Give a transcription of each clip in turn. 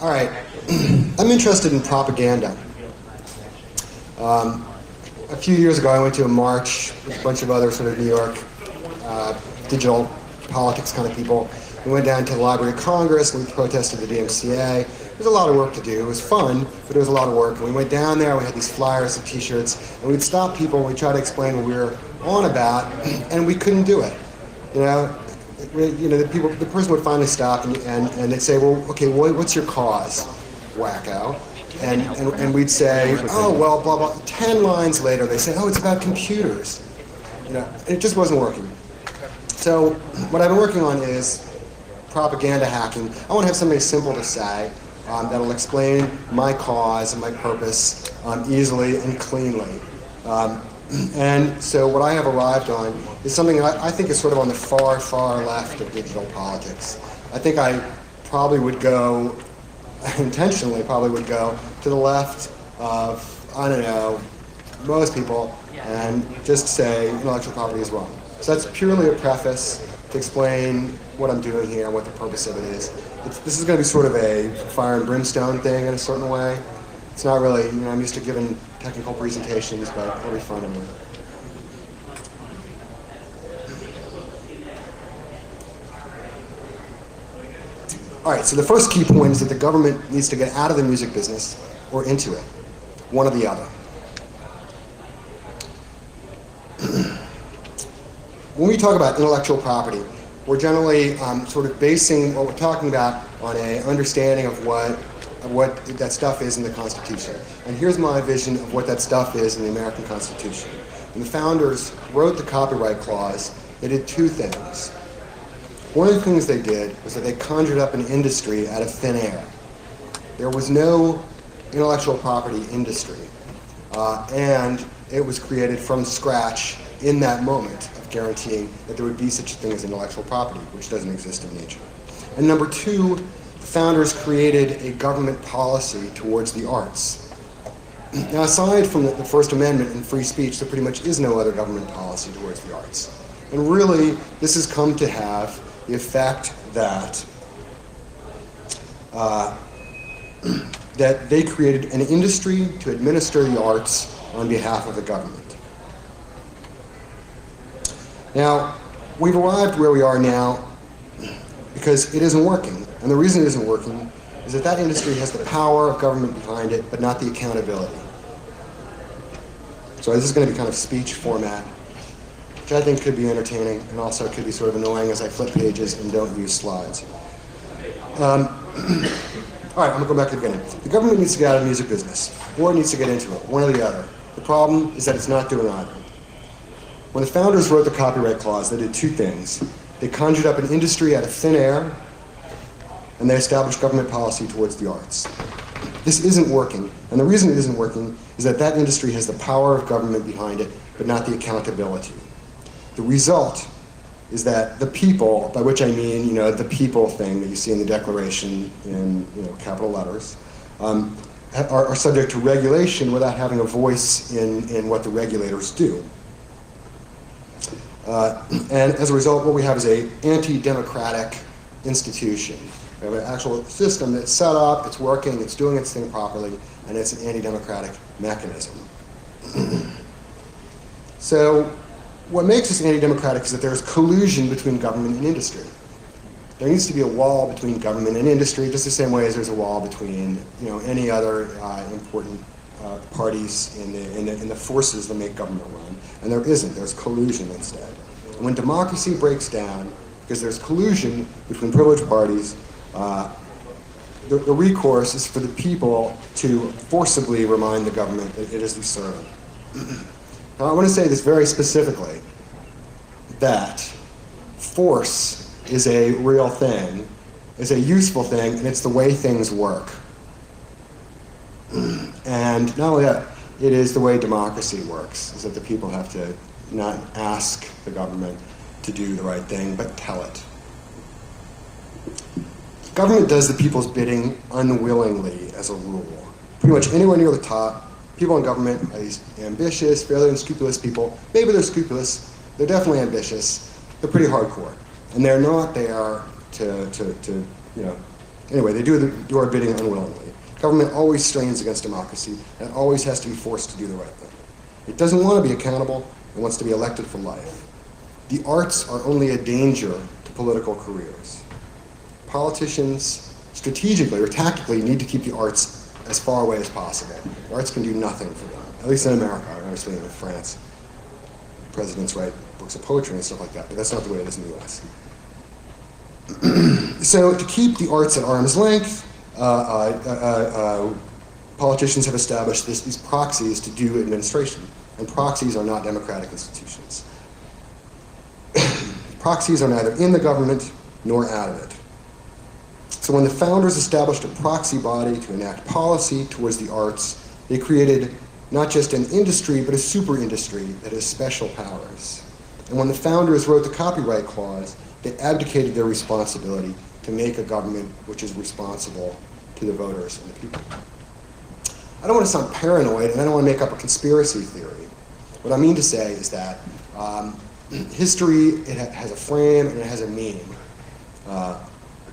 All right, I'm interested in propaganda. A few years ago, I went to a march with a bunch of other sort of New York digital politics kind of people. We went down to the Library of Congress and we protested the DMCA. There was a lot of work to do. It was fun, but it was a lot of work. And we went down there, we had these flyers and t-shirts, and we'd stop people and we'd try to explain what we were on about, and we couldn't do it. The person would finally stop and they'd say, well, okay, what's your cause, wacko? And we'd say, oh, well, blah, blah. 10 lines later, they say, oh, it's about computers. It just wasn't working. So what I've been working on is propaganda hacking. I want to have something simple to say that'll explain my cause and my purpose easily and cleanly. And so what I have arrived on is something I think is sort of on the far, far left of digital politics. I think I probably would go, intentionally probably would go to the left of, I don't know, most people and just say intellectual property is wrong. So that's purely a preface to explain what I'm doing here and what the purpose of it is. This is going to be sort of a fire and brimstone thing in a certain way. It's not really, I'm used to giving technical presentations, but it'll be fun anyway. All right, so the first key point is that the government needs to get out of the music business or into it, one or the other. When we talk about intellectual property, we're generally sort of basing what we're talking about on an understanding of what that stuff is in the Constitution. And here's my vision of what that stuff is in the American Constitution. When the founders wrote the copyright clause, they did two things. One of the things they did was that they conjured up an industry out of thin air. There was no intellectual property industry, and it was created from scratch in that moment of guaranteeing that there would be such a thing as intellectual property, which doesn't exist in nature. And number two, the founders created a government policy towards the arts. Now, aside from the First Amendment and free speech, there pretty much is no other government policy towards the arts. And really, this has come to have the effect that that they created an industry to administer the arts on behalf of the government. Now, we've arrived where we are now because it isn't working. And the reason it isn't working is that industry has the power of government behind it, but not the accountability. So this is going to be kind of speech format, which I think could be entertaining and also could be sort of annoying as I flip pages and don't use slides. All right, I'm going to go back to the beginning. The government needs to get out of the music business, or it needs to get into it, one or the other. The problem is that it's not doing either. When the founders wrote the copyright clause, they did two things. They conjured up an industry out of thin air, and they established government policy towards the arts. This isn't working, and the reason it isn't working is that industry has the power of government behind it, but not the accountability. The result is that the people, by which I mean, the people thing that you see in the Declaration in capital letters, are subject to regulation without having a voice in what the regulators do. And as a result, what we have is an anti-democratic institution. We have an actual system that's set up, it's working, it's doing its thing properly, and it's an anti-democratic mechanism. So what makes this anti-democratic is that there's collusion between government and industry. There needs to be a wall between government and industry, just the same way as there's a wall between any other important parties in the forces that make government run. And there isn't. There's collusion instead. And when democracy breaks down, because there's collusion between privileged parties, the recourse is for the people to forcibly remind the government that it is the servant. Now, I want to say this very specifically, that force is a real thing, is a useful thing, and it's the way things work. And not only that, it is the way democracy works, is that the people have to not ask the government to do the right thing, but tell it. Government does the people's bidding unwillingly as a rule. Pretty much anywhere near the top, people in government are these ambitious, fairly unscrupulous people. Maybe they're scrupulous, they're definitely ambitious, they're pretty hardcore. And they're not there to Anyway, they do our bidding unwillingly. Government always strains against democracy, and it always has to be forced to do the right thing. It doesn't want to be accountable, it wants to be elected for life. The arts are only a danger to political careers. Politicians, strategically or tactically, need to keep the arts as far away as possible. The arts can do nothing for them, at least in America. Obviously in France, presidents write books of poetry and stuff like that, but that's not the way it is in the US. So to keep the arts at arm's length, politicians have established these proxies to do administration, and proxies are not democratic institutions. Proxies are neither in the government nor out of it. So when the founders established a proxy body to enact policy towards the arts, they created not just an industry, but a super industry that has special powers. And when the founders wrote the copyright clause, they abdicated their responsibility to make a government which is responsible to the voters and the people. I don't want to sound paranoid, and I don't want to make up a conspiracy theory. What I mean to say is that history, it has a frame and it has a meme.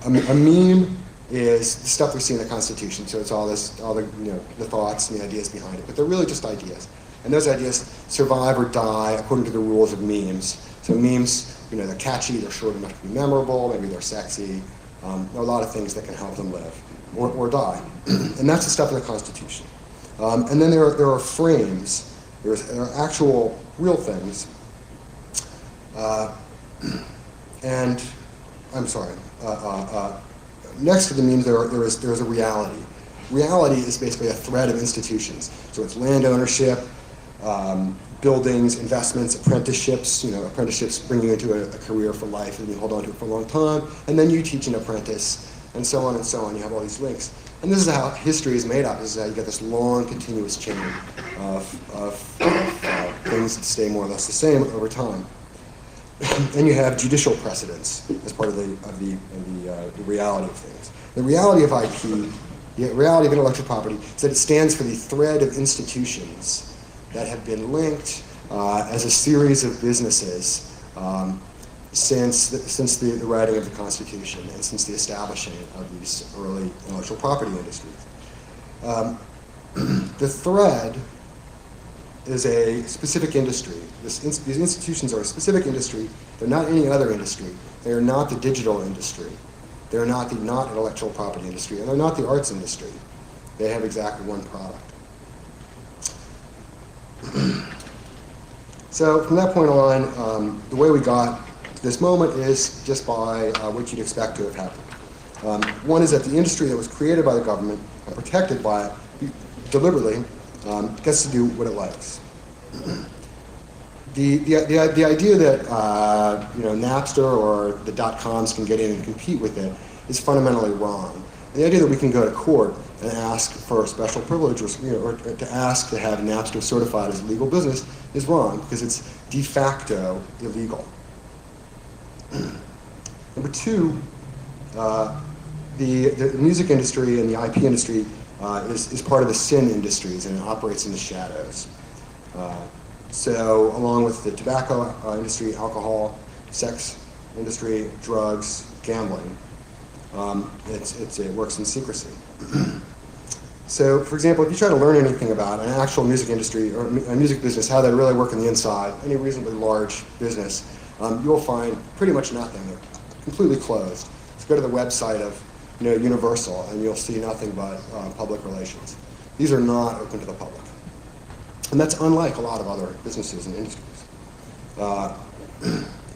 A meme is the stuff we see in the Constitution, so it's all the thoughts and the ideas behind it, but they're really just ideas. And those ideas survive or die according to the rules of memes. So memes, they're catchy, they're short enough to be memorable, maybe they're sexy. There are a lot of things that can help them live or die. And that's the stuff in the Constitution. And then there are frames. There are actual, real things. And I'm sorry. Next to the memes, there is a reality. Reality is basically a thread of institutions. So it's land ownership, buildings, investments, apprenticeships. Apprenticeships bring you into a career for life, and you hold on to it for a long time. And then you teach an apprentice, and so on and so on. You have all these links. And this is how history is made up. This is how you get this long, continuous chain of things that stay more or less the same over time. And you have judicial precedents as part of the reality of things. The reality of IP, the reality of intellectual property, is that it stands for the thread of institutions that have been linked as a series of businesses since the writing of the Constitution and since the establishing of these early intellectual property industries. The thread is a specific industry. These institutions are a specific industry. They're not any other industry. They are not the digital industry. They're not the not intellectual property industry, and they're not the arts industry. They have exactly one product. So from that point on, the way we got to this moment is just by what you'd expect to have happened. One is that the industry that was created by the government and protected by it deliberately gets to do what it likes. The idea that Napster or the .coms can get in and compete with it is fundamentally wrong. And the idea that we can go to court and ask for a special privilege or to ask to have Napster certified as a legal business is wrong because it's de facto illegal. Number two, the music industry and the IP industry is part of the sin industries, and it operates in the shadows. So along with the tobacco industry, alcohol, sex industry, drugs, gambling, it works in secrecy. So, for example, if you try to learn anything about an actual music industry or a music business, how they really work on the inside, any reasonably large business, you'll find pretty much nothing. They're completely closed. Just go to the website of Universal, and you'll see nothing but public relations. These are not open to the public. And that's unlike a lot of other businesses and industries.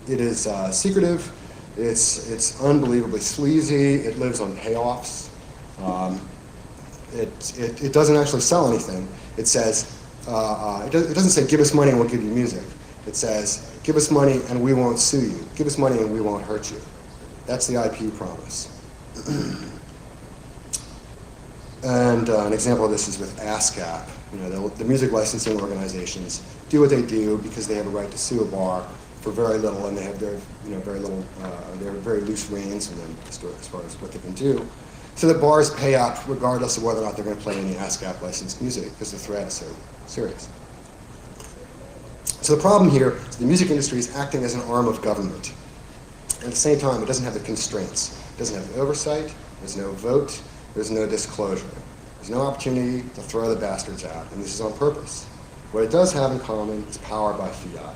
It is secretive, it's unbelievably sleazy, it lives on payoffs. It doesn't actually sell anything. It says, it doesn't say, give us money and we'll give you music. It says, give us money and we won't sue you. Give us money and we won't hurt you. That's the IP promise. And an example of this is with ASCAP. The music licensing organizations do what they do because they have a right to sue a bar for very little, and they have very little. They have very loose reins in them as far as what they can do. So the bars pay up regardless of whether or not they're going to play any ASCAP licensed music because the threat is so serious. So the problem here is the music industry is acting as an arm of government. At the same time, it doesn't have the constraints. It doesn't have the oversight. There's no vote. There's no disclosure. There's no opportunity to throw the bastards out, and this is on purpose. What it does have in common is power by fiat,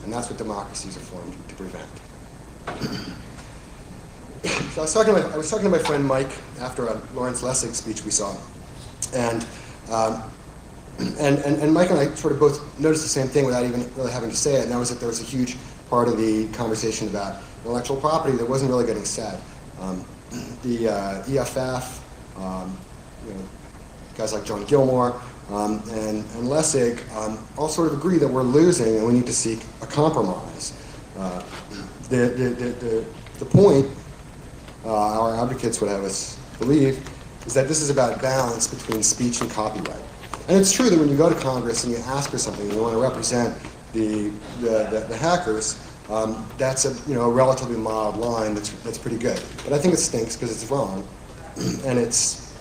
and that's what democracies are formed to prevent. So I was talking to my friend Mike after a Lawrence Lessig speech we saw, and Mike and I sort of both noticed the same thing without even really having to say it, and that was that there was a huge part of the conversation about intellectual property that wasn't really getting said. The EFF, guys like John Gilmore, and Lessig all sort of agree that we're losing and we need to seek a compromise. The point our advocates would have us believe is that this is about balance between speech and copyright. And it's true that when you go to Congress and you ask for something and you want to represent the hackers, that's a relatively mild line that's pretty good. But I think it stinks because it's wrong and it's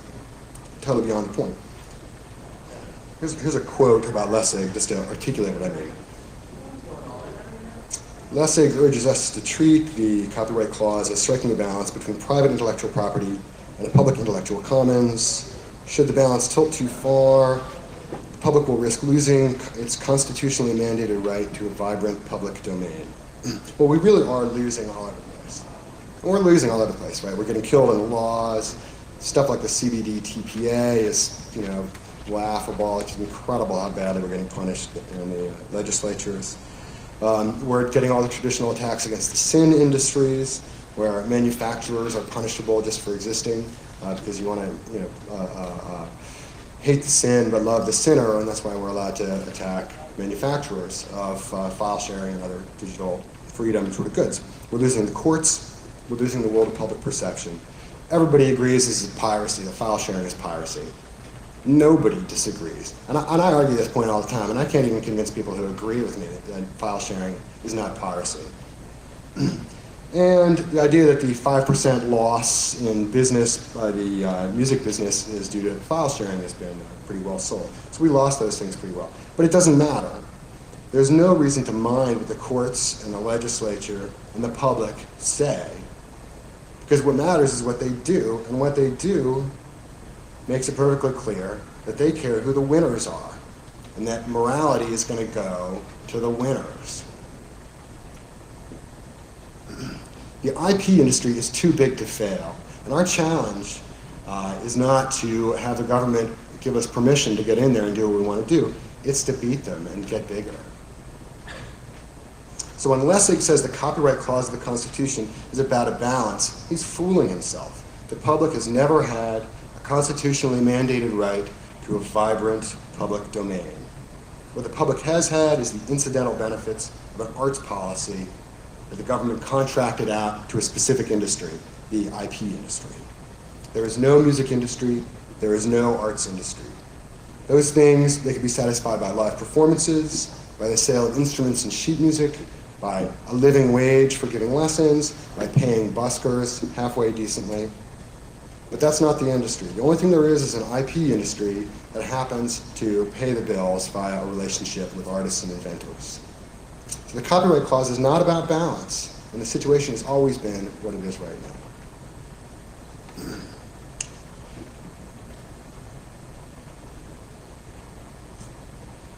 totally beyond the point. Here's a quote about Lessig just to articulate what I mean. Lessig urges us to treat the copyright clause as striking a balance between private intellectual property and a public intellectual commons. Should the balance tilt too far, the public will risk losing its constitutionally mandated right to a vibrant public domain. Well, we really are losing all over the place. We're losing all over the place, right? We're getting killed in laws. Stuff like the CBD TPA is, laughable. It's incredible how badly we're getting punished in the legislatures. We're getting all the traditional attacks against the sin industries, where manufacturers are punishable just for existing, because you want to, hate the sin but love the sinner, and that's why we're allowed to attack manufacturers of file sharing and other digital freedom sort of goods. We're losing the courts. We're losing the world of public perception. Everybody agrees this is piracy. The file sharing is piracy. Nobody disagrees. And I argue this point all the time, and I can't even convince people who agree with me that file sharing is not piracy. And the idea that the 5% loss in business by the music business is due to file sharing has been pretty well sold. So we lost those things pretty well. But it doesn't matter. There's no reason to mind what the courts and the legislature and the public say. Because what matters is what they do, and what they do makes it perfectly clear that they care who the winners are, and that morality is going to go to the winners. The IP industry is too big to fail, and our challenge is not to have the government give us permission to get in there and do what we want to do. It's to beat them and get bigger. So when Lessig says the copyright clause of the Constitution is about a balance, he's fooling himself. The public has never had a constitutionally mandated right to a vibrant public domain. What the public has had is the incidental benefits of an arts policy that the government contracted out to a specific industry, the IP industry. There is no music industry, there is no arts industry. Those things, they can be satisfied by live performances, by the sale of instruments and sheet music, by a living wage for giving lessons, by paying buskers halfway decently. But that's not the industry. The only thing there is an IP industry that happens to pay the bills via a relationship with artists and inventors. So the copyright clause is not about balance, and the situation has always been what it is right now.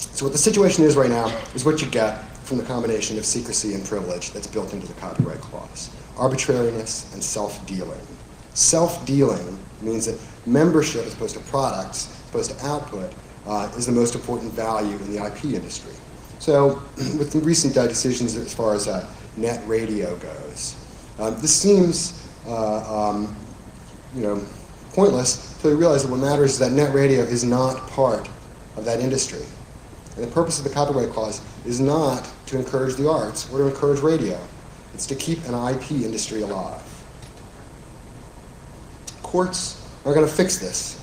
So what the situation is right now is what you get from the combination of secrecy and privilege that's built into the copyright clause. Arbitrariness and self-dealing. Self-dealing means that membership as opposed to products, as opposed to output, is the most important value in the IP industry. So with the recent decisions as far as net radio goes, this seems pointless until you realize that what matters is that net radio is not part of that industry. And the purpose of the copyright clause is not to encourage the arts or to encourage radio. It's to keep an IP industry alive. Courts are going to fix this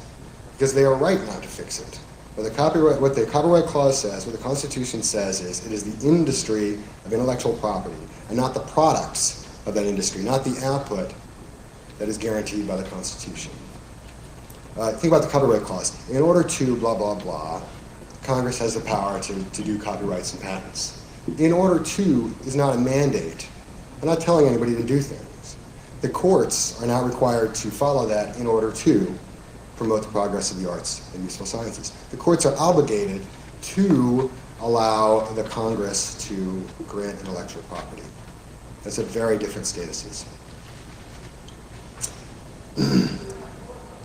because they are right not to fix it. What the copyright clause says, what the Constitution says is it is the industry of intellectual property and not the products of that industry, not the output that is guaranteed by the Constitution. Think about the copyright clause. In order to blah, blah, blah, Congress has the power to do copyrights and patents. In order to is not a mandate. I'm not telling anybody to do things. The courts are not required to follow that in order to promote the progress of the arts and useful sciences. The courts are obligated to allow the Congress to grant intellectual property. That's a very different statuses.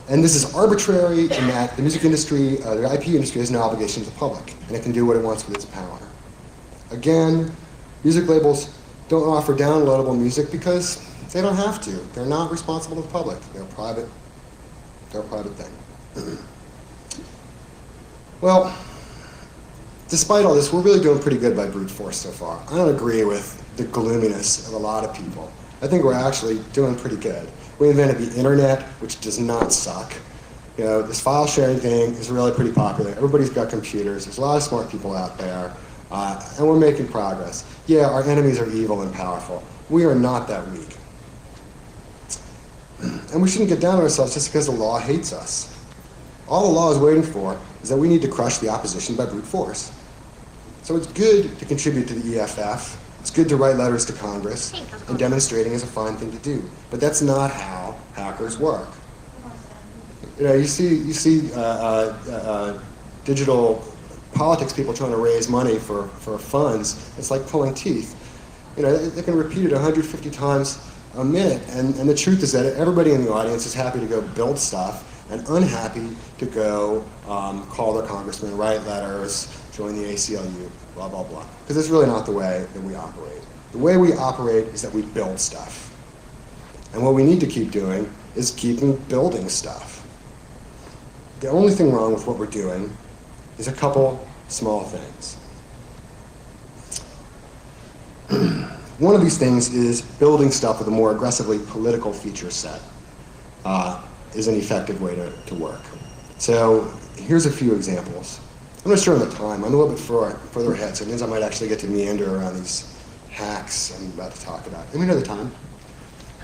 And this is arbitrary in that the music industry, the IP industry has no obligation to the public, and it can do what it wants with its power. Again, music labels don't offer downloadable music because they don't have to. They're not responsible to the public. They're private. They're a private thing. Well, despite all this, we're really doing pretty good by brute force so far. I don't agree with the gloominess of a lot of people. I think we're actually doing pretty good. We invented the internet, which does not suck. You know, this file sharing thing is really pretty popular. Everybody's got computers. There's a lot of smart people out there, and we're making progress. Yeah, our enemies are evil and powerful. We are not that weak. And we shouldn't get down on ourselves just because the law hates us. All the law is waiting for is that we need to crush the opposition by brute force. So it's good to contribute to the EFF. It's good to write letters to Congress, and demonstrating is a fine thing to do. But that's not how hackers work. You know, you see digital politics people trying to raise money for funds. It's like pulling teeth. You know, they can repeat it 150 times a minute, and the truth is that everybody in the audience is happy to go build stuff and unhappy to go call their congressman, write letters, join the ACLU, blah, blah, blah. Because it's really not the way that we operate. The way we operate is that we build stuff. And what we need to keep doing is keeping building stuff. The only thing wrong with what we're doing is a couple small things. One of these things is building stuff with a more aggressively political feature set is an effective way to work. So here's a few examples. I'm not sure on the time. I'm a little bit further ahead, so it means I might actually get to meander around these hacks I'm about to talk about. Let me know the time.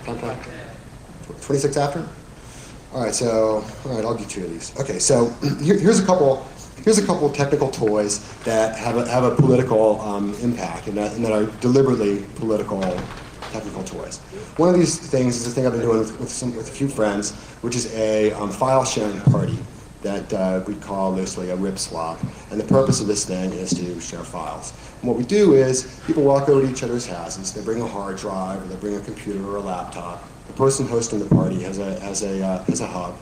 Time. 26 after? All right, I'll do two of these. Okay, so here's a couple technical toys that have a political impact and that are deliberately political technical toys. One of these things is a thing I've been doing with a few friends, which is a file sharing party that we call loosely a rip swap. And the purpose of this thing is to share files. And what we do is people walk over to each other's houses, they bring a hard drive, or they bring a computer or a laptop. The person hosting the party has a hub.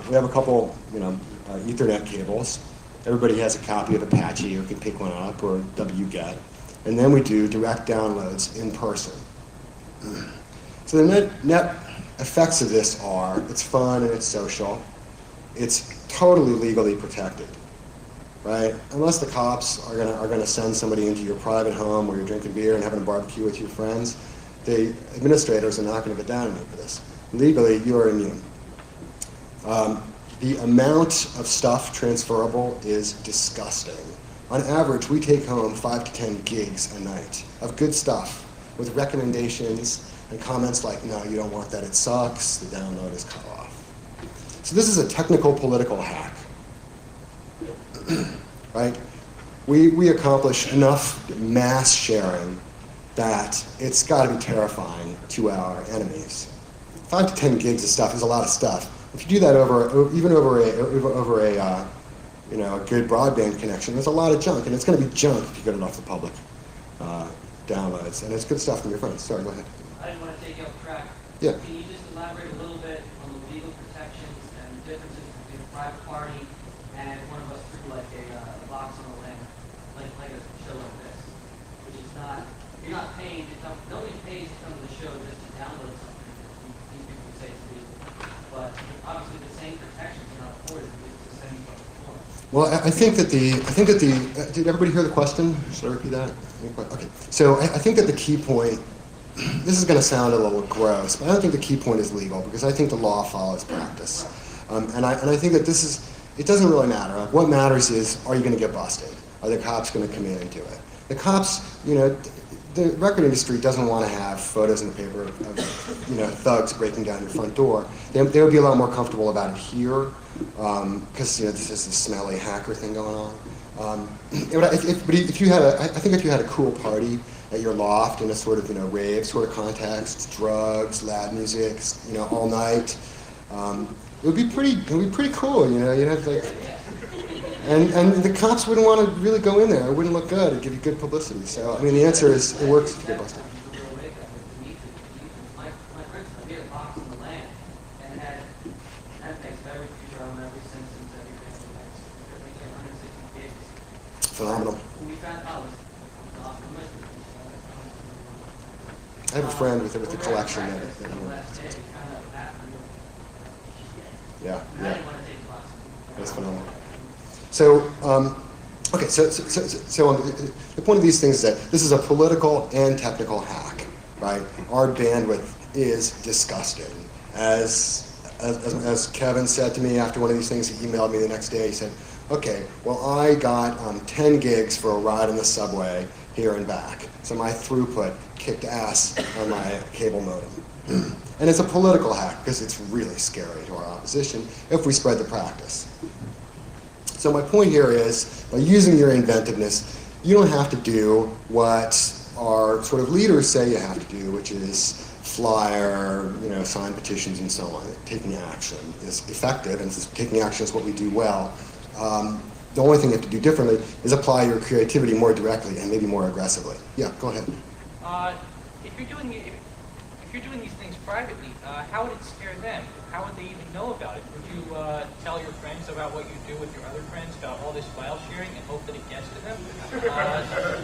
We have a couple, Ethernet cables. Everybody has a copy of Apache or can pick one up or wget. And then we do direct downloads in person. So the net effects of this are, it's fun and it's social. It's totally legally protected, right? Unless the cops are gonna send somebody into your private home where you're drinking beer and having a barbecue with your friends, the administrators are not gonna get down on you for this. Legally, you are immune. The amount of stuff transferable is disgusting. On average, we take home 5 to 10 gigs a night of good stuff with recommendations and comments like, no, you don't want that, it sucks, the download is cut off. So this is a technical political hack, right? We accomplish enough mass sharing that it's got to be terrifying to our enemies. 5 to 10 gigs of stuff is a lot of stuff. If you do that over a good broadband connection, there's a lot of junk, and it's going to be junk if you get it off the public downloads, and it's good stuff from your friends. Sorry, go ahead. I didn't want to take you off track. Yeah. Can you just elaborate a little bit on the legal protections and the differences between a private party and one of us through like a box on a limb, like a show like this, which is not, you're not paying to come, nobody pays to come to the show just to download something. These people say it's legal. But obviously the same protections are not afforded because it's the same before. Well, I think that did everybody hear the question? Should I repeat that? Okay. So I think that the key point, this is going to sound a little gross, but I don't think the key point is legal because I think the law follows practice. And I think that it doesn't really matter. What matters is, are you going to get busted? Are the cops going to come in and do it? The cops, the record industry doesn't want to have photos in the paper of thugs breaking down your front door. They would be a lot more comfortable about it here because this is a smelly hacker thing going on. But if you had a cool party at your loft in a sort of, rave sort of context, drugs, loud music, all night. It would be pretty cool, you'd have like, and the cops wouldn't want to really go in there. It wouldn't look good. It'd give you good publicity. So, I mean, the answer is it works if you get busted. My friends put me a box on the land and had every feature on every Simpsons, every 160 gigs. Phenomenal. We found out I have a friend with a collection that yeah. That's phenomenal. So, okay, so the point of these things is that this is a political and technical hack, right? Our bandwidth is disgusting. As Kevin said to me after one of these things, he emailed me the next day, he said, okay, well, I got 10 gigs for a ride on the subway here and back. So my throughput kicked ass on my cable modem. And it's a political hack because it's really scary to our opposition if we spread the practice. So my point here is, by using your inventiveness, you don't have to do what our sort of leaders say you have to do, which is flyer, sign petitions and so on. Taking action is effective, and since taking action is what we do well, the only thing you have to do differently is apply your creativity more directly and maybe more aggressively. Yeah, go ahead. If you're doing these things privately, how would it scare them? How would they even know about it? Would you tell your friends about what you do with your other friends about all this file sharing and hope that it gets to them?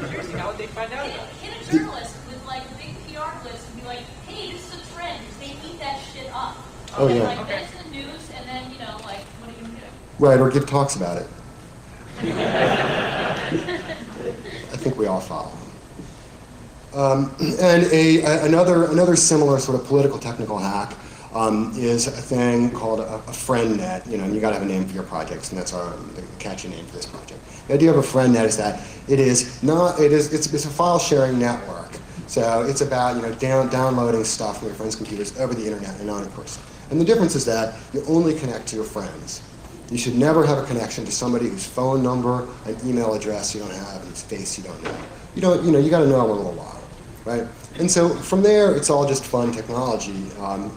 Seriously, how would they find out about it? Hit a journalist with like a big PR list and be like, hey, this is a trend. They eat that shit up. Oh, and yeah. like that's the news, and then what are you gonna do? Right, or give talks about it. I think we all follow. And another similar sort of political technical hack is a thing called a friend net. And you got to have a name for your projects, and that's the catchy name for this project. The idea of a friend net is that it's a file sharing network. So it's about downloading stuff from your friends' computers over the internet and not in person. And the difference is that you only connect to your friends. You should never have a connection to somebody whose phone number and email address you don't have and whose face you don't know. You got to know them a little while, right? And so from there, it's all just fun technology.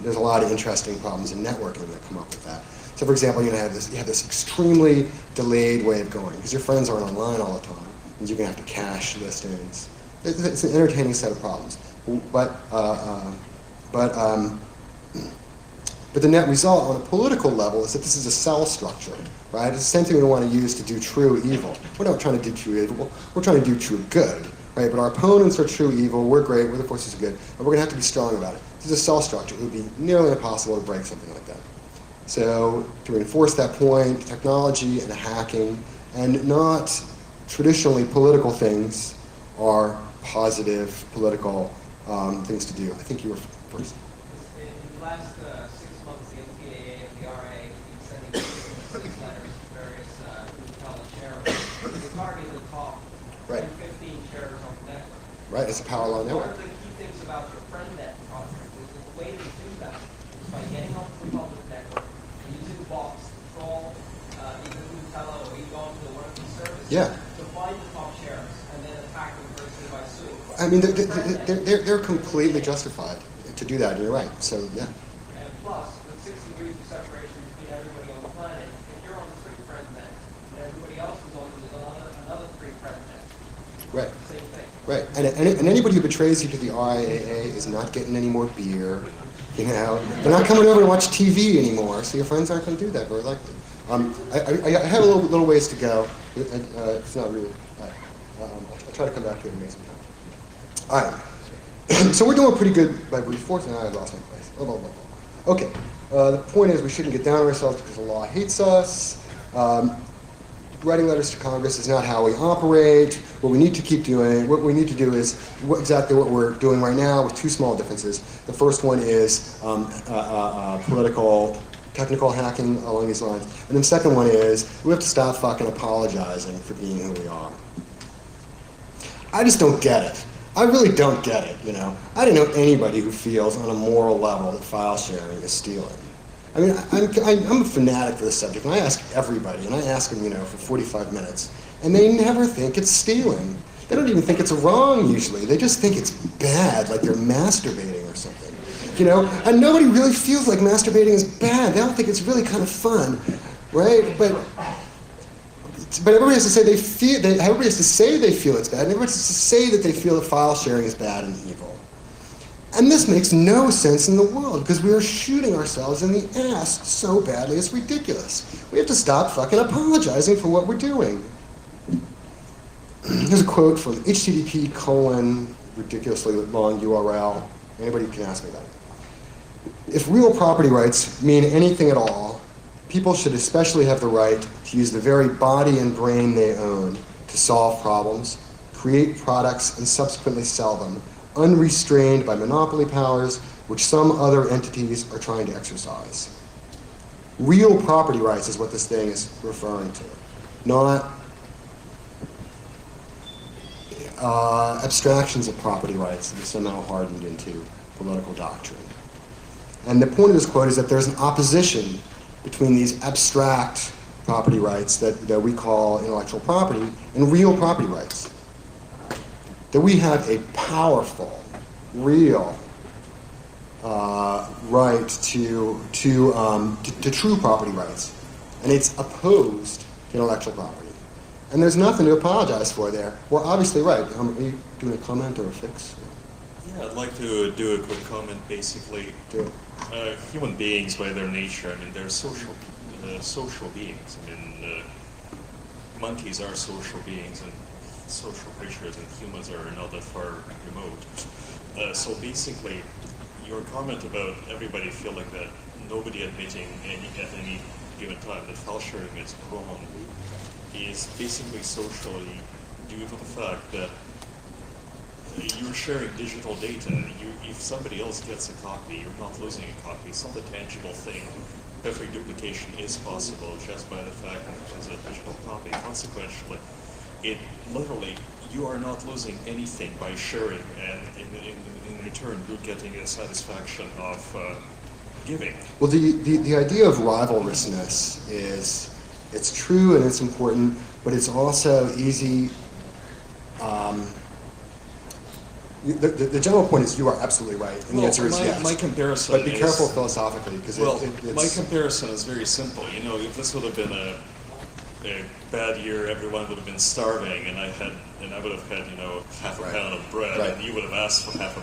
There's a lot of interesting problems in networking that come up with that. So for example, you have this extremely delayed way of going because your friends aren't online all the time, and you're going to have to cache listings. It's an entertaining set of problems, but the net result on a political level is that this is a cell structure, right? It's the same thing we want to use to do true evil. We're not trying to do true evil, we're trying to do true good, right? But our opponents are true evil, we're great, we're the forces of good, and we're going to have to be strong about it. This is a cell structure. It would be nearly impossible to break something like that. So to reinforce that point, technology and hacking, and not traditionally political things, are positive political things to do. I think you were first. In the last 6 months, the NPAA and the RA have been sending letters to various college sharers. They target the top Right. 15 sharers on the network. Right, it's a power law One network. of the key things about your FriendNet project is that the way to do that is by getting on the public network and using bots to crawl either Nutella or you go into one of these services to find the top sharers and then attack them personally by suing. I mean, they're completely justified to do that. You're right. So yeah. And plus, with 6 degrees of separation between everybody on the planet, if you're on the free FriendNet and everybody else is on another free FriendNet, Right. same thing. Right. And anybody who betrays you to the RIAA is not getting any more beer. They're not coming over to watch TV anymore. So your friends aren't going to do that very likely. I have a little ways to go. It's not really. I'll try to come back to it and make some time. All right. So we're doing pretty good by brute force. Now I lost my place. Okay. The point is we shouldn't get down on ourselves because the law hates us. Writing letters to Congress is not how we operate. What we need to keep doing, what we need to do is exactly what we're doing right now with two small differences. The first one is political, technical hacking along these lines. And then the second one is we have to stop fucking apologizing for being who we are. I just don't get it. I really don't get it, I don't know anybody who feels on a moral level that file sharing is stealing. I mean, I'm a fanatic for this subject, and I ask everybody, and I ask them, for 45 minutes, and they never think it's stealing. They don't even think it's wrong usually. They just think it's bad, like they're masturbating or something. And nobody really feels like masturbating is bad. They all think it's really kind of fun, right? But everybody has to say everybody has to say they feel it's bad, and everybody has to say that they feel that file sharing is bad and evil. And this makes no sense in the world, because we are shooting ourselves in the ass so badly, it's ridiculous. We have to stop fucking apologizing for what we're doing. Here's a quote from http ridiculously long URL. Anybody can ask me that. If real property rights mean anything at all, people should especially have the right to use the very body and brain they own to solve problems, create products, and subsequently sell them, unrestrained by monopoly powers which some other entities are trying to exercise. Real property rights is what this thing is referring to, not abstractions of property rights that are somehow hardened into political doctrine. And the point of this quote is that there's an opposition between these abstract property rights that we call intellectual property and real property rights. That we have a powerful, real right to true property rights, and it's opposed to intellectual property. And there's nothing to apologize for there. We're obviously right. Are you doing a comment or a fix? Yeah, I'd like to do a quick comment. Basically, Do it. human beings, by their nature, I mean, they're social beings. I mean, monkeys are social beings and social creatures, and humans are not that far remote. So basically, your comment about everybody feeling that nobody admitting at any given time that file sharing is wrong is basically socially due to the fact that you're sharing digital data. If somebody else gets a copy, you're not losing a copy. It's not a tangible thing. Perfect duplication is possible just by the fact that it's a digital copy. Consequently, it literally, you are not losing anything by sharing, and in return, you're getting a satisfaction of giving. Well, the idea of rivalrousness is, it's true and it's important, but it's also easy. The general point is you are absolutely right, and the answer is yes. My comparison but be careful philosophically, because my comparison is very simple. If this would have been a bad year, everyone would have been starving, and I would have had half a pound of bread, Right. and you would have asked for half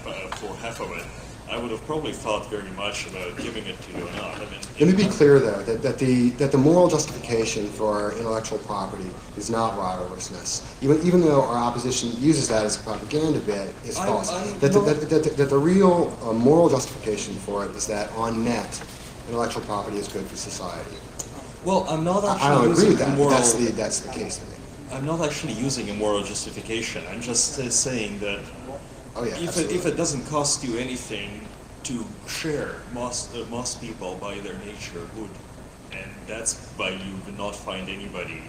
of it. I would have probably thought very much about giving it to you or not. I mean, Let me be clear, though, that the moral justification for intellectual property is not rivalrousness. Even though our opposition uses that as a propaganda bit, is false. That the real moral justification for it is that on net, intellectual property is good for society. well, I'm not actually I don't agree using with that. a moral. That's the case to me. I'm not actually using a moral justification. I'm just saying that Oh yeah, if absolutely. it doesn't cost you anything to share, most people by their nature would, and that's why you would not find anybody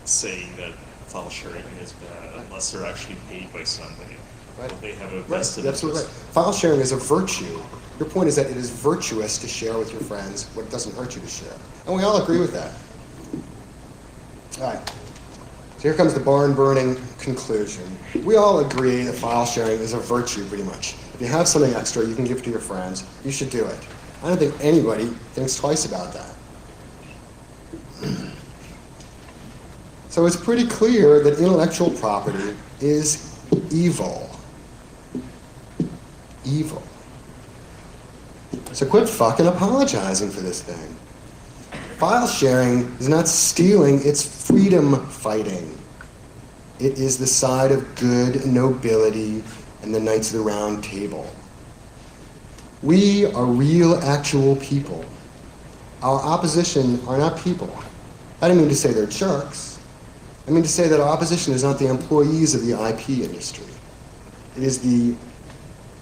saying that file sharing is bad unless they're actually paid by somebody. Right. Or they have a Right, vested you're absolutely right. interest. File sharing is a virtue. Your point is that it is virtuous to share with your friends what doesn't hurt you to share. And we all agree with that. All right. So here comes the barn-burning conclusion. We all agree that file sharing is a virtue, pretty much. If you have something extra you can give to your friends, you should do it. I don't think anybody thinks twice about that. So it's pretty clear that intellectual property is evil. Evil. So quit fucking apologizing for this thing. File sharing is not stealing, it's freedom fighting. It is the side of good nobility and the Knights of the Round Table. We are real, actual people. Our opposition are not people. I don't mean to say they're jerks. I mean to say that our opposition is not the employees of the IP industry. It is the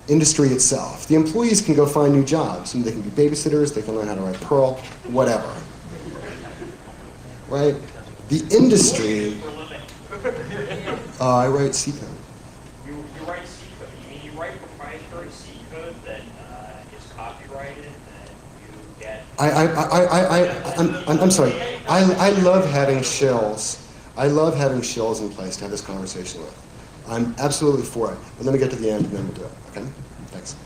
industry itself. The employees can go find new jobs. And they can be babysitters, they can learn how to write Perl, whatever. Right? The industry... I write C code. You write C code. You mean you write proprietary C code that is copyrighted and you get... I'm sorry. I love having shills. I love having shills in place to have this conversation with. I'm absolutely for it. But let me get to the end and then we'll do it, okay? Thanks.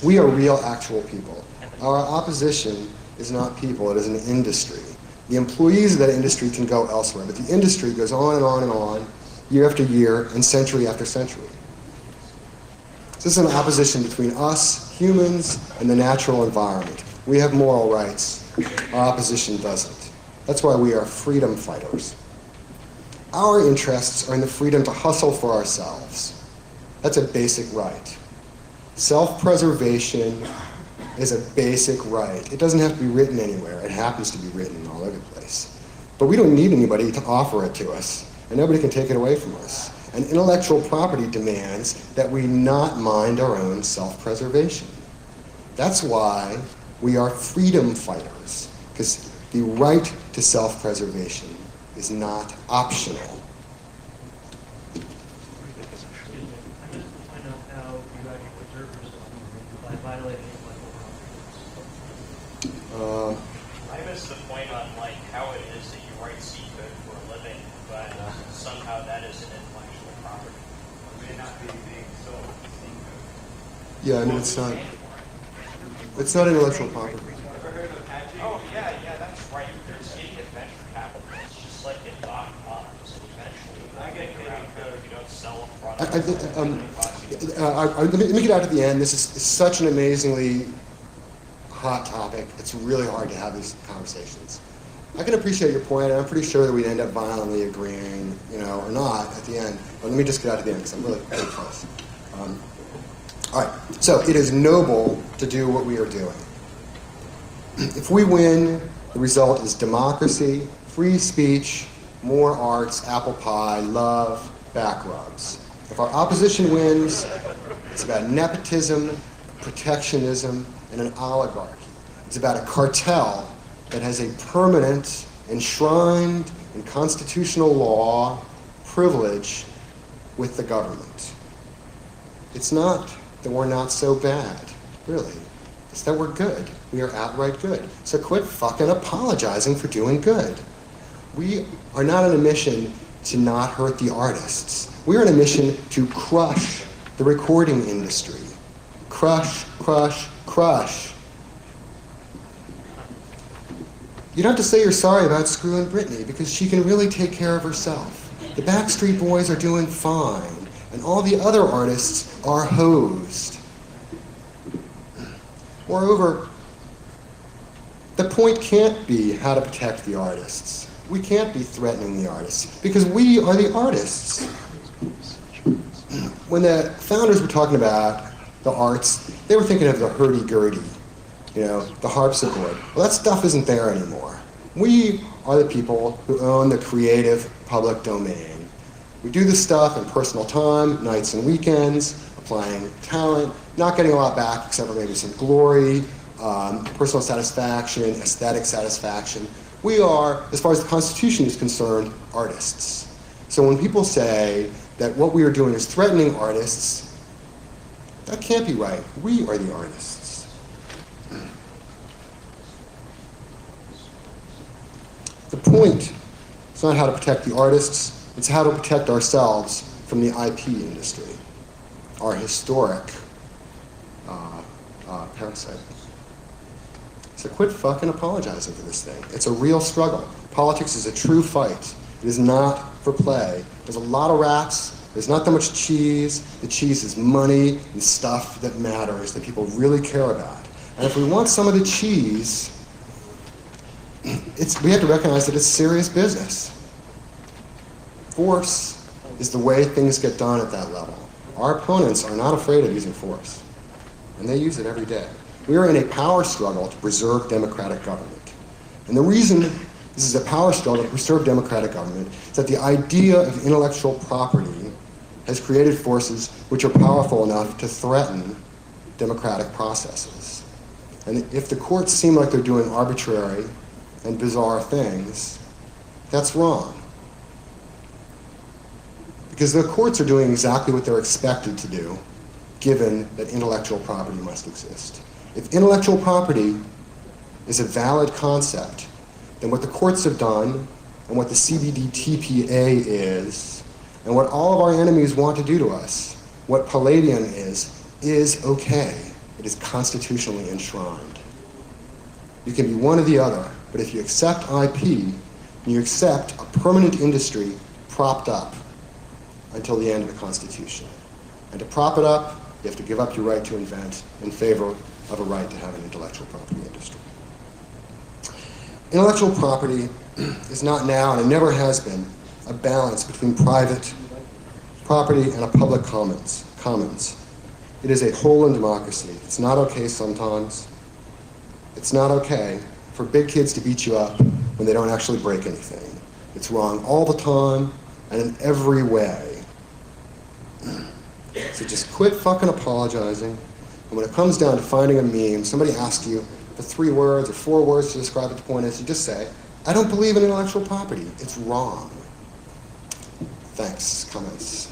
We are real, actual people. Our opposition is not people, it is an industry. The employees of that industry can go elsewhere, but the industry goes on and on and on, year after year and century after century. So this is an opposition between us, humans, and the natural environment. We have moral rights. Our opposition doesn't. That's why we are freedom fighters. Our interests are in the freedom to hustle for ourselves. That's a basic right. Self-preservation is a basic right. It doesn't have to be written anywhere. It happens to be written all over the place. But we don't need anybody to offer it to us, and nobody can take it away from us. And intellectual property demands that we not mind our own self-preservation. That's why we are freedom fighters, because the right to self-preservation is not optional. I'm just to find out how you actually preserve yourself by violating intellectual property. I missed the point on like how it is that you write C code for a living, but somehow that is an intellectual property. It may not be being sold C code. Yeah, I mean, it's not intellectual property. Oh yeah, that's right. There's idiot venture capital. It's just like in dot-coms. Eventually, I get around code if you don't sell a product. Let me get out at the end. This is such an amazingly hot topic. It's really hard to have these conversations. I can appreciate your point, and I'm pretty sure that we'd end up violently agreeing, or not at the end. But let me just get out at the end because I'm really close. All right. So it is noble to do what we are doing. If we win, the result is democracy, free speech, more arts, apple pie, love, back rubs. If our opposition wins, it's about nepotism, protectionism, and an oligarchy. It's about a cartel that has a permanent, enshrined in constitutional law privilege with the government. It's not that we're not so bad, really. It's that we're good. We are outright good. So quit fucking apologizing for doing good. We are not on a mission to not hurt the artists. We're on a mission to crush the recording industry. Crush, crush, crush. You don't have to say you're sorry about screwing Britney because she can really take care of herself. The Backstreet Boys are doing fine, and all the other artists are hosed. Moreover, the point can't be how to protect the artists. We can't be threatening the artists because we are the artists. When the founders were talking about the arts, they were thinking of the hurdy-gurdy, the harpsichord. Well, that stuff isn't there anymore. We are the people who own the creative public domain. We do this stuff in personal time, nights and weekends, applying talent, not getting a lot back except for maybe some glory, personal satisfaction, aesthetic satisfaction. We are, as far as the Constitution is concerned, artists. So when people say that what we are doing is threatening artists, that can't be right. We are the artists. The point is not how to protect the artists, it's how to protect ourselves from the IP industry, our historic parasite. So quit fucking apologizing for this thing. It's a real struggle. Politics is a true fight. It is not for play. There's a lot of rats. There's not that much cheese. The cheese is money and stuff that matters, that people really care about. And if we want some of the cheese, we have to recognize that it's serious business. Force is the way things get done at that level. Our opponents are not afraid of using force, and they use it every day. We are in a power struggle to preserve democratic government. And the reason this is a power struggle to preserve democratic government is that the idea of intellectual property has created forces which are powerful enough to threaten democratic processes. And if the courts seem like they're doing arbitrary and bizarre things, that's wrong. Because the courts are doing exactly what they're expected to do, given that intellectual property must exist. If intellectual property is a valid concept, than what the courts have done and what the CBD TPA is and what all of our enemies want to do to us, what Palladium is okay. It is constitutionally enshrined. You can be one or the other, but if you accept IP, you accept a permanent industry propped up until the end of the Constitution. And to prop it up, you have to give up your right to invent in favor of a right to have an intellectual property industry. Intellectual property is not now, and it never has been, a balance between private property and a public commons. It is a whole in democracy. It's not okay sometimes. It's not okay for big kids to beat you up when they don't actually break anything. It's wrong all the time and in every way. So just quit fucking apologizing. And when it comes down to finding a meme, somebody asks you for 3 words or 4 words to describe what the point is, you just say, I don't believe in intellectual property. It's wrong. Thanks. Comments?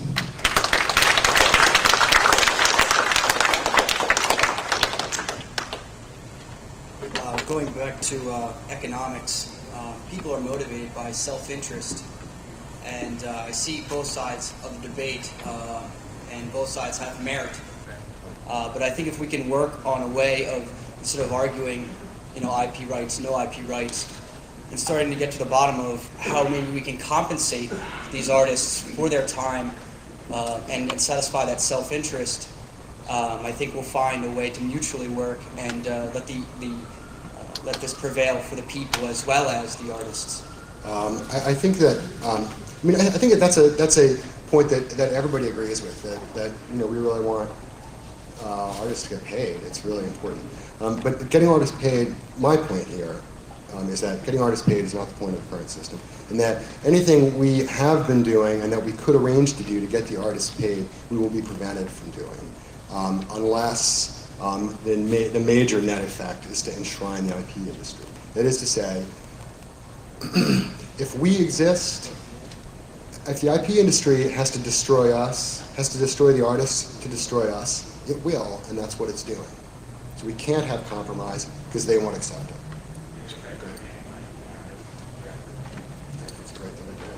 Going back to economics, people are motivated by self-interest, and I see both sides of the debate, and both sides have merit. But I think if we can work on a way of, instead of arguing, IP rights, no IP rights, and starting to get to the bottom of how maybe we can compensate these artists for their time and satisfy that self-interest, I think we'll find a way to mutually work and let this prevail for the people as well as the artists. I think that I think that's a point that everybody agrees with, that we really want artists to get paid. It's really important. But getting artists paid, my point here is that getting artists paid is not the point of the current system, and that anything we have been doing and that we could arrange to do to get the artists paid, we will be prevented from doing, unless the major net effect is to enshrine the IP industry. That is to say, if we exist, if the IP industry has to destroy us, has to destroy the artists to destroy us, it will, and that's what it's doing. So we can't have compromise because they won't accept it.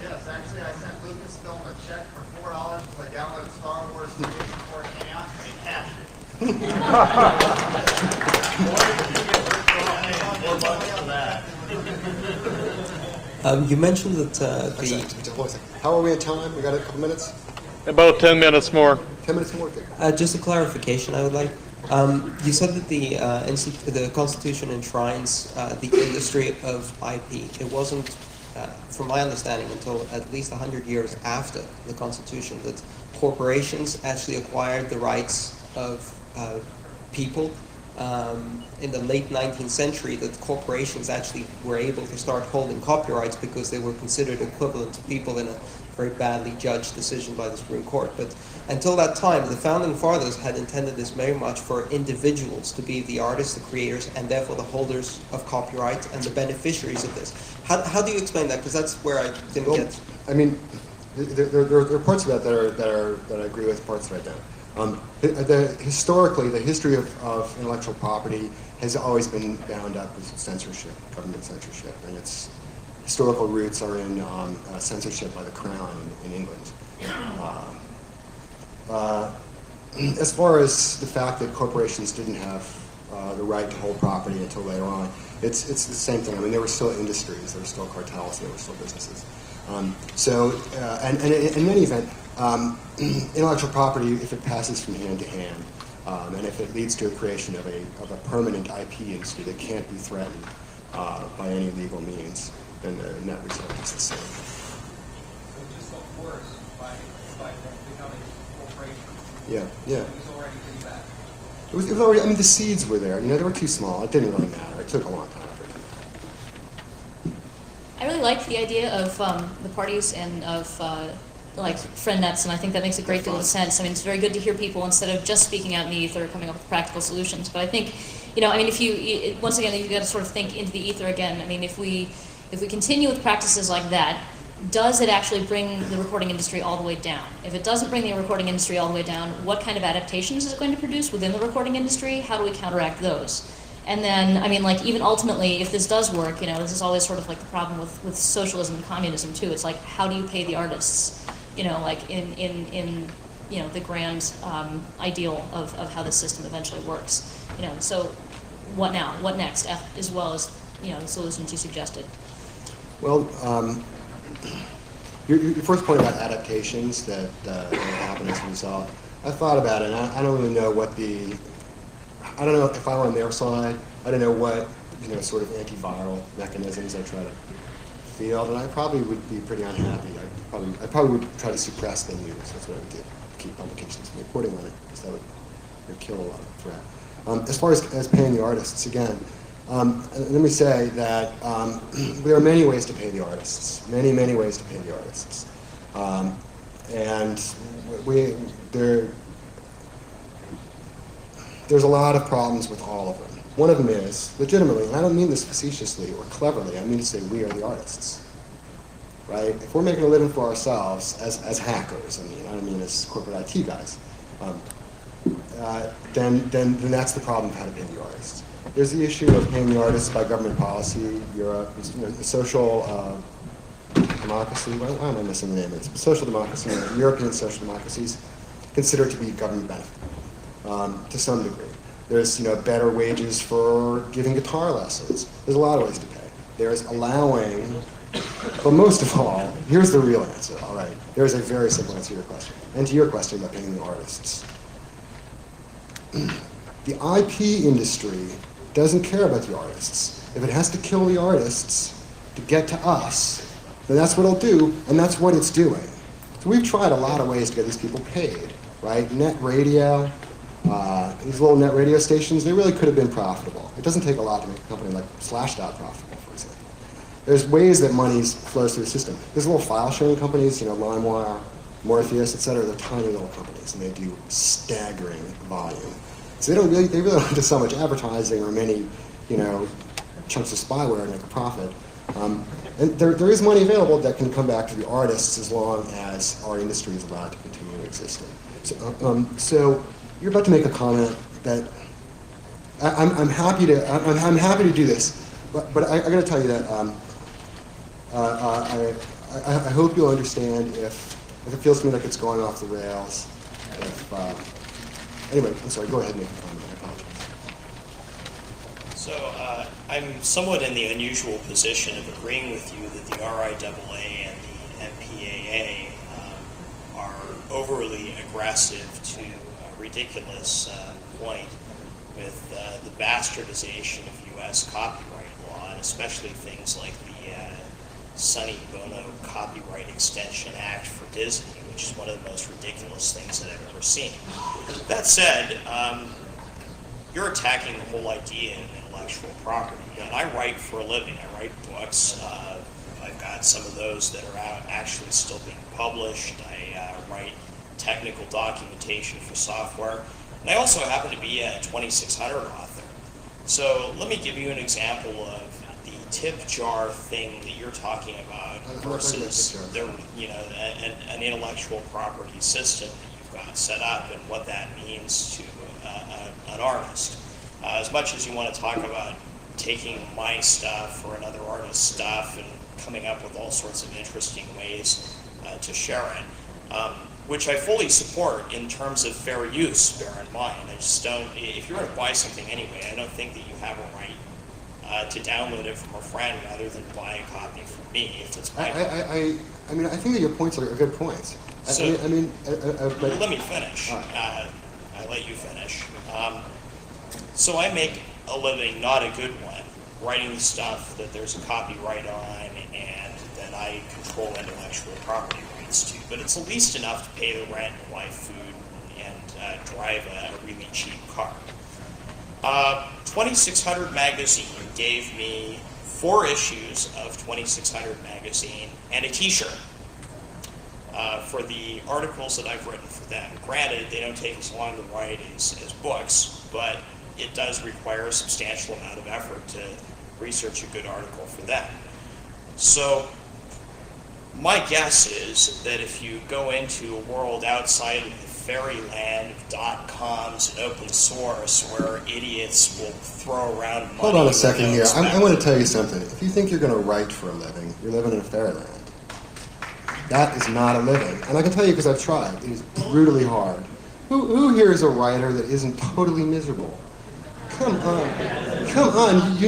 Yes, actually, I sent Lucasfilm a check for $4 because I downloaded Star Wars the day before it came out and they cashed it. You mentioned that How are we at time? We got a couple minutes? About 10 minutes more. 10 minutes more? Okay. just a clarification I would like. You said that the Constitution enshrines the industry of IP. It wasn't, from my understanding, until at least 100 years after the Constitution that corporations actually acquired the rights of people. In the late 19th century, that corporations actually were able to start holding copyrights because they were considered equivalent to people in a very badly judged decision by the Supreme Court. But until that time, the founding fathers had intended this very much for individuals to be the artists, the creators, and therefore the holders of copyright and the beneficiaries of this. How do you explain that? Because that's where I didn't get. I mean, there are parts of that I agree with, parts that I don't. Historically, the history of intellectual property has always been bound up with censorship, government censorship, and its historical roots are in censorship by the Crown in England. As far as the fact that corporations didn't have the right to hold property until later on, it's the same thing. I mean, there were still industries, there were still cartels, there were still businesses. And in any event, intellectual property, if it passes from hand to hand, and if it leads to a creation of a permanent IP industry that can't be threatened by any legal means, then the net result is the same. It just got worse by becoming a corporation. Yeah. It was already pretty bad. It was already. I mean, the seeds were there. They were too small. It didn't really matter. It took a long time. I really like the idea of the parties and of friend nets, and I think that makes a great deal of sense. I mean, it's very good to hear people instead of just speaking out in the ether, coming up with practical solutions. But I think, if you once again, you've got to sort of think into the ether again. I mean, if we continue with practices like that, does it actually bring the recording industry all the way down? If it doesn't bring the recording industry all the way down, what kind of adaptations is it going to produce within the recording industry? How do we counteract those? And then, I mean, like, even ultimately, if this does work, this is always sort of like the problem with socialism and communism, too. It's like, how do you pay the artists? Like, in the grand ideal of how this system eventually works. So what now? What next? As well as, the solutions you suggested. Well, your first point about adaptations that happen as a result, I thought about it, and I don't really know I don't know if I'm on their side. I don't know what, sort of antiviral mechanisms I try to field, and I probably would be pretty unhappy. I probably would try to suppress the news. That's what I would do. Keep publications from reporting on it, because that would kill a lot of the threat. As far as paying the artists, again, let me say that there are many ways to pay the artists. Many, many ways to pay the artists. And there's a lot of problems with all of them. One of them is, legitimately, and I don't mean this facetiously or cleverly, I mean to say we are the artists. Right? If we're making a living for ourselves as hackers, I don't mean as corporate IT guys, then that's the problem of how to pay the artists. There's the issue of paying the artists by government policy. Europe, social democracy. Why am I missing the name? It's social democracy. European social democracies consider it to be government benefit to some degree. There's better wages for giving guitar lessons. There's a lot of ways to pay. There's allowing, but most of all, here's the real answer. All right, there's a very simple answer to your question, and to your question about paying the artists. The IP industry doesn't care about the artists. If it has to kill the artists to get to us, then that's what it'll do, and that's what it's doing. So we've tried a lot of ways to get these people paid, right? Net radio, these little net radio stations, they really could have been profitable. It doesn't take a lot to make a company like Slashdot profitable, for example. There's ways that money flows through the system. There's little file sharing companies, LimeWire, Morpheus, et cetera. They're tiny little companies, and they do staggering volume. So they really don't do so much advertising or many, chunks of spyware to make a profit. And there is money available that can come back to the artists as long as our industry is allowed to continue existing. So you're about to make a comment that I'm happy to do this, but I got to tell you that I hope you'll understand if it feels to me like it's going off the rails. Anyway, I'm sorry, go ahead and make a comment. I apologize. So I'm somewhat in the unusual position of agreeing with you that the RIAA and the MPAA are overly aggressive to a ridiculous point with the bastardization of U.S. copyright law, and especially things like the Sonny Bono Copyright Extension Act for Disney, which is one of the most ridiculous things that I've ever seen. That said, you're attacking the whole idea of intellectual property. And I write for a living. I write books. I've got some of those that are out actually still being published. I write technical documentation for software. And I also happen to be a 2600 author. So let me give you an example of the tip jar thing that you're talking about versus an intellectual property system that you've got set up and what that means to an artist. As much as you want to talk about taking my stuff or another artist's stuff and coming up with all sorts of interesting ways to share it, which I fully support in terms of fair use, bear in mind. I just don't, if you're going to buy something anyway, I don't think that you have a right to download it from a friend rather than buy a copy from me if it's my copy. I mean, I think that your points are good points. So, let me finish. Right. I let you finish. So I make a living, not a good one, writing stuff that there's a copyright on and that I control intellectual property rights to. But it's at least enough to pay the rent and buy food and drive a really cheap car. 2600 Magazine gave me 4 issues of 2600 Magazine and a t-shirt for the articles that I've written for them. Granted, they don't take as long to write as books, but it does require a substantial amount of effort to research a good article for them. So my guess is that if you go into a world outside of the fairyland of .coms and open source where idiots will throw around money. Hold on a second with no here. I expect- want to tell you something. If you think you're going to write for a living, you're living in a fairyland. That is not a living. And I can tell you because I've tried. It is brutally hard. Who here is a writer that isn't totally miserable? Come on. Come on.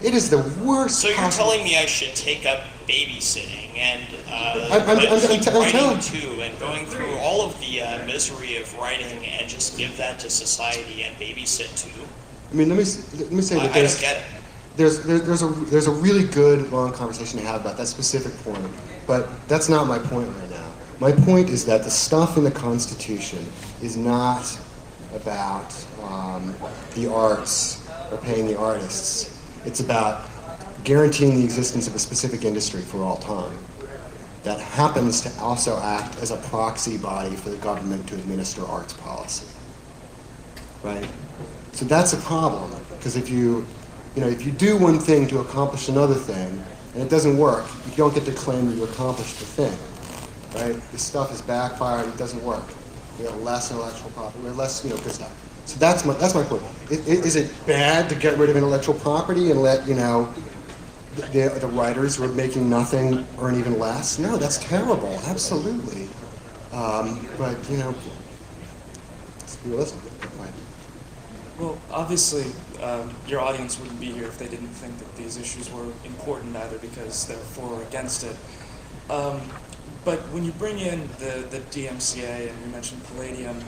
It is the worst So you're possible- telling me I should take up babysitting and I'm keep telling- writing too, and going through all of the misery of writing, and just give that to society and babysit too? I mean, let me say that I don't get it. there's a really good long conversation to have about that specific point, but that's not my point right now. My point is that the stuff in the Constitution is not about the arts or paying the artists. It's about guaranteeing the existence of a specific industry for all time that happens to also act as a proxy body for the government to administer arts policy. Right? So that's a problem, because if you do one thing to accomplish another thing and it doesn't work, you don't get to claim that you accomplished the thing. Right? This stuff is backfired, it doesn't work. We have less intellectual property, we have less, good stuff. So that's my point. Is it bad to get rid of intellectual property and let, the writers who are making nothing earn even less? No, that's terrible, absolutely. But, let's be realistic. Well, obviously, your audience wouldn't be here if they didn't think that these issues were important, either because they're for or against it. But when you bring in the DMCA, and you mentioned Palladium,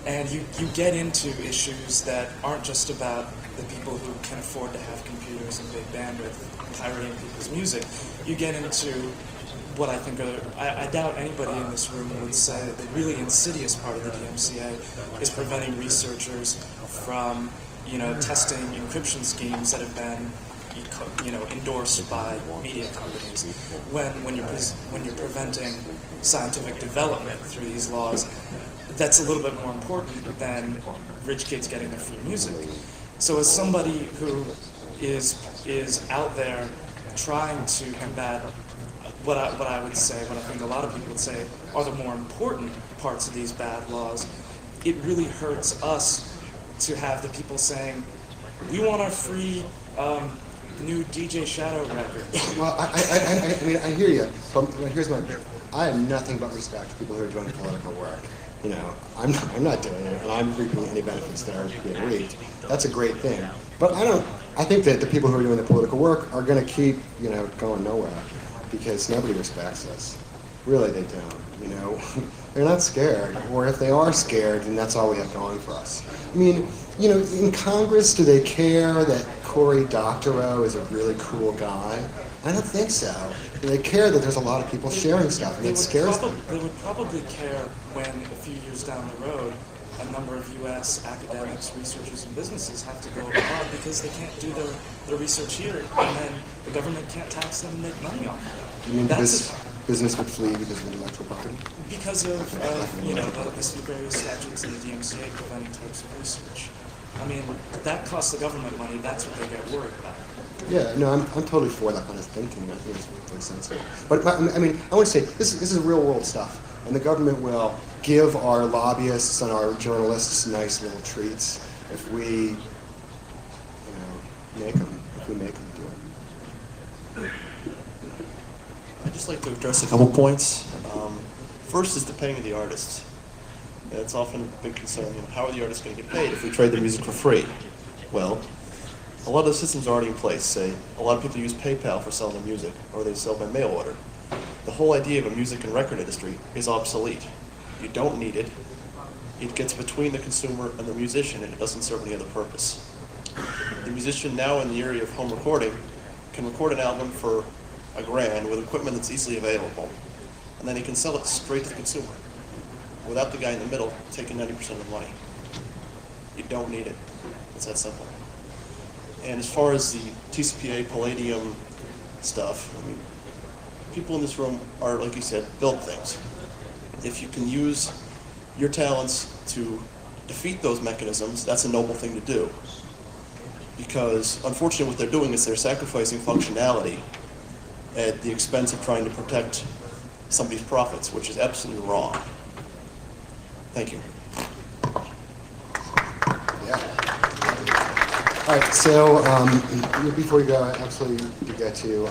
and you get into issues that aren't just about the people who can afford to have computers and big bandwidth pirating people's music, you get into what I think I doubt anybody in this room would say that the really insidious part of the DMCA is preventing researchers from, testing encryption schemes that have been, endorsed by media companies. When you're preventing scientific development through these laws, that's a little bit more important than rich kids getting their free music. So as somebody who is out there trying to combat what I would say, what I think a lot of people would say are the more important parts of these bad laws, it really hurts us to have the people saying, we want our free new DJ Shadow record. Well, I mean, I hear you. But here's my bit. I have nothing but respect for people who are doing political work. I'm not doing it, and I'm reaping any benefits that are being reaped. That's a great thing. But I think that the people who are doing the political work are going to keep, going nowhere, because nobody respects us. Really, they don't. They're not scared, or if they are scared, then that's all we have going for us. I mean, in Congress, do they care that Cory Doctorow is a really cool guy? I don't think so. They care that there's a lot of people sharing stuff, and it scares them. They would probably care when, a few years down the road, a number of U.S. academics, researchers, and businesses have to go abroad because they can't do their research here, and then the government can't tax them and make money off of it. You mean business would flee because of intellectual property? Because of the various statutes in the DMCA preventing types of research. I mean, that costs the government money. That's what they get worried about. Yeah, no, I'm totally for that kind of thinking. I think it's really sensible. But I mean, I want to say this is real world stuff, and the government will give our lobbyists and our journalists nice little treats if we, make them do it. I'd just like to address a couple points. First is the paying of the artists. It's often a big concern. How are the artists going to get paid if we trade their music for free? Well, a lot of the systems are already in place. Say, a lot of people use PayPal for selling their music, or they sell by mail order. The whole idea of a music and record industry is obsolete. You don't need it. It gets between the consumer and the musician, and it doesn't serve any other purpose. The musician now in the area of home recording can record an album for $1,000 with equipment that's easily available, and then he can sell it straight to the consumer without the guy in the middle taking 90% of the money. You don't need it. It's that simple. And as far as the TCPA Palladium stuff, I mean, people in this room are, like you said, build things. If you can use your talents to defeat those mechanisms, that's a noble thing to do. Because unfortunately what they're doing is they're sacrificing functionality at the expense of trying to protect somebody's profits, which is absolutely wrong. Thank you. All right, so before you go, I absolutely do get to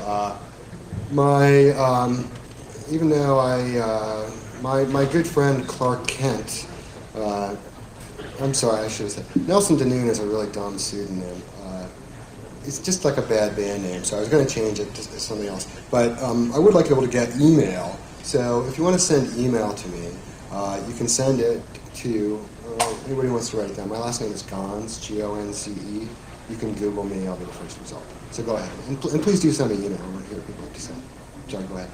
even though my good friend Clark Kent, I'm sorry, I should have said, Nelson Danoon is a really dumb pseudonym. It's just like a bad band name, so I was going to change it to something else. But I would like to be able to get email. So if you want to send email to me, you can send it to, anybody who wants to write it down. My last name is Gonce, Gonce. You can Google me, I'll be the first result. So go ahead. And please do send me email. I want to hear what people have to say. John, go ahead.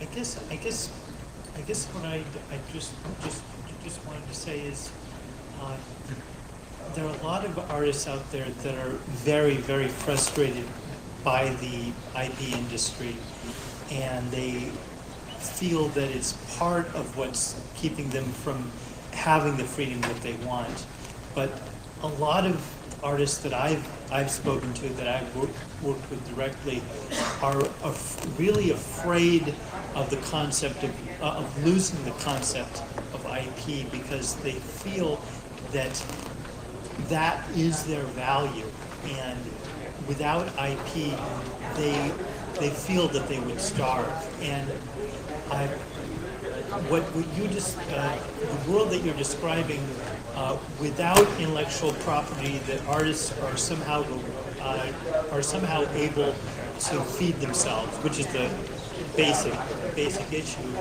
I guess what I just wanted to say is there are a lot of artists out there that are very, very frustrated by the IP industry, and they feel that it's part of what's keeping them from having the freedom that they want. But a lot of artists that I've spoken to, that I've worked with directly, are really afraid of the concept of losing the concept of IP, because they feel that that is their value, and without IP, they feel that they would starve. And what you just the world that you're describing, without intellectual property, that artists are somehow able to feed themselves, which is the basic issue,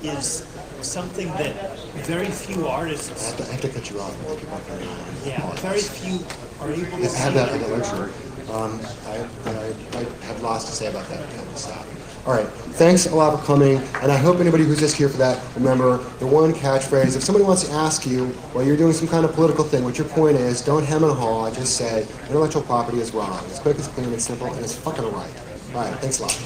is something that very few artists. I have to cut you off. Yeah, very few are able to. I have that luxury. I have lots to say about that kind of stuff. All right, thanks a lot for coming, and I hope anybody who's just here for that, remember the one catchphrase. If somebody wants to ask you while you're doing some kind of political thing what your point is, don't hem and haw, just say intellectual property is wrong. It's quick, it's clean, it's simple, and it's fucking right. All right, thanks a lot.